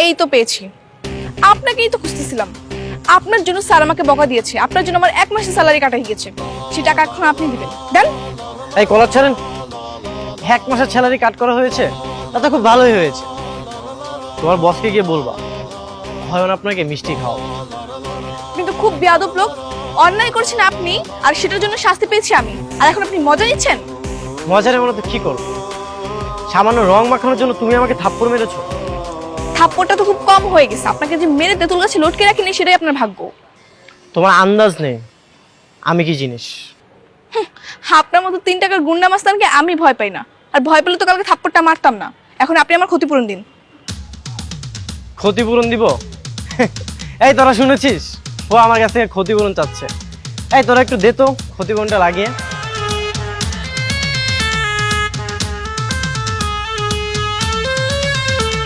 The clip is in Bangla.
এই তো পেয়েছি, আপনাকেই তো খুঁজতেছিলাম। আপনার জন্য স্যার আমাকে বকা দিয়েছে, আপনার জন্য আমার 1 মাসের স্যালারি কাটা গিয়েছে, সে টাকা এখন আপনি দিবেন। দেন। এই কলার ছাড়েন, 1 মাসের স্যালারি কাট করা হয়েছে, তাতে খুব ভালোই হয়েছে। তোমার বসকে গিয়ে বলবা হয় আপনাকে মিষ্টি খাও। কিন্তু খুব বেয়াদব লোক, অন্যায় করছেন আপনি আর সেটার জন্য শাস্তি পেয়েছি আমি, আর এখন আপনি মজা নিচ্ছেন। মজারে মনে তো কি করো, সামান্য রং মাখানোর জন্য তুমি আমাকে থাপ্পড় মেরেছো। থাপ্পড়টা তো খুব কম হয়ে গেছে, আপনাকে যে মেরে তেঁতুল গাছে লটকে রাখিনি সেটাই আপনার ভাগ্য। তোমার আন্দাজ নেই আমি কি জিনিস। আপনার মতো 3 টাকার গুন্ডা মাস্তানকে আমি ভয় পাই না, আর ভয় পেলে তো কালকে থাপ্পড়টা মারতাম না। এখন আপনি আমার ক্ষতিপূরণ দিন। ক্ষতিপূরণ দিব? এই তোরা শুনেছিস, ও আমার কাছ থেকে ক্ষতিপূরণ চাচ্ছে। এই তোরা একটু দে তো ক্ষতিপূরণটা লাগিয়ে।